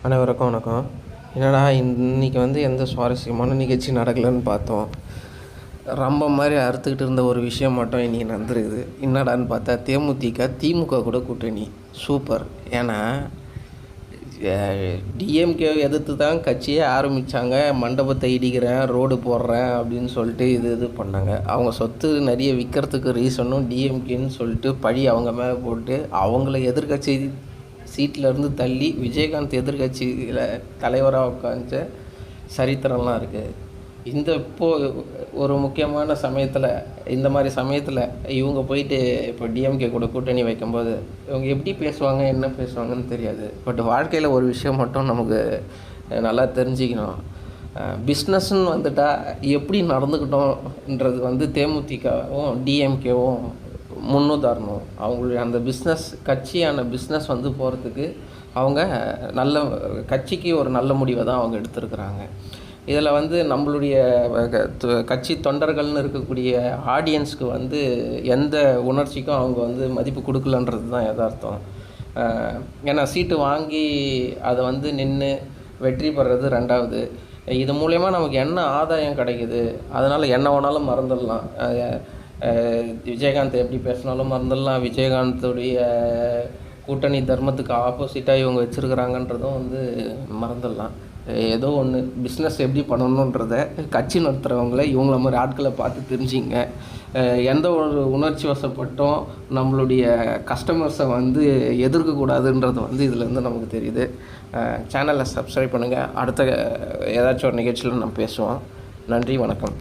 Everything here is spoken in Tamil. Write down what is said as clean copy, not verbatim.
அனைவருக்கும் வணக்கம். என்னடா இன்றைக்கி வந்து எந்த சுவாரஸ்யமான நிகழ்ச்சி நடக்கலைன்னு பார்த்தோம். ரொம்ப மாதிரி அறுத்துக்கிட்டு இருந்த ஒரு விஷயம் மட்டும் இன்றைக்கி நடந்துருக்குது. என்னடான்னு பார்த்தா திமுக கூட கூட்டணி சூப்பர். ஏன்னா டிஎம்கே எதிர்த்து தான் கட்சியே ஆரம்பித்தாங்க. மண்டபத்தை இடிக்கிறேன், ரோடு போடுறேன் அப்படின்னு சொல்லிட்டு இது பண்ணாங்க. அவங்க சொத்து நிறைய விற்கிறதுக்கு ரீசனும் டிஎம்கேன்னு சொல்லிட்டு பழி அவங்க மேலே போட்டு அவங்கள எதிர்கட்சி சீட்டிலேருந்து தள்ளி விஜயகாந்த் எதிர்கட்சியில் தலைவராக உட்காந்த சரித்திரம்லாம் இருக்குது. இப்போது ஒரு முக்கியமான சமயத்தில் இந்த மாதிரி சமயத்தில் இவங்க போயிட்டு இப்போ டிஎம்கே கூட கூட்டணி வைக்கும்போது இவங்க எப்படி பேசுவாங்க, என்ன பேசுவாங்கன்னு தெரியாது. பட் வாழ்க்கையில் ஒரு விஷயம் மட்டும் நமக்கு நல்லா தெரிஞ்சுக்கணும். பிஸ்னஸ்ன்னு வந்துட்டால் எப்படி நடந்துக்கிட்டோன்றது வந்து தேமுதிகவும் டிஎம்கேவும் முன்னுதாரணம். அவங்களுடைய அந்த கட்சியான பிஸ்னஸ் வந்து போகிறதுக்கு அவங்க கட்சிக்கு ஒரு நல்ல முடிவை தான் அவங்க எடுத்திருக்கிறாங்க. இதில் வந்து நம்மளுடைய கட்சி தொண்டர்கள்னு இருக்கக்கூடிய ஆடியன்ஸ்க்கு வந்து எந்த உணர்ச்சிக்கும் அவங்க வந்து மதிப்பு கொடுக்கலன்றது தான் யதார்த்தம். ஏன்னா சீட்டு வாங்கி அதை வந்து நின்று வெற்றி பெறது ரெண்டாவது. இது மூலயமா நமக்கு என்ன ஆதாயம் கிடைக்குது, அதனால் என்ன வேணாலும் மறந்துடலாம். விஜயகாந்த் எப்படி பேசினாலும் மறந்துடலாம். விஜயகாந்தோடைய கூட்டணி தர்மத்துக்கு ஆப்போசிட்டாக இவங்க வச்சுருக்கிறாங்கன்றதும் வந்து மறந்துடலாம். ஏதோ ஒன்று பிஸ்னஸ் எப்படி பண்ணணுன்றத கட்சி நடத்துகிறவங்கள இவங்கள மாதிரி ஆட்களை பார்த்து தெரிஞ்சிங்க. எந்த ஒரு உணர்ச்சி வசப்பட்டும் நம்மளுடைய கஸ்டமர்ஸை வந்து எதிர்க்கக்கூடாதுன்றது வந்து இதுலேருந்து நமக்கு தெரியுது. சேனலை சப்ஸ்கிரைப் பண்ணுங்கள். அடுத்த ஏதாச்சும் ஒரு நிகழ்ச்சியில் நம்ம பேசுவோம். நன்றி, வணக்கம்.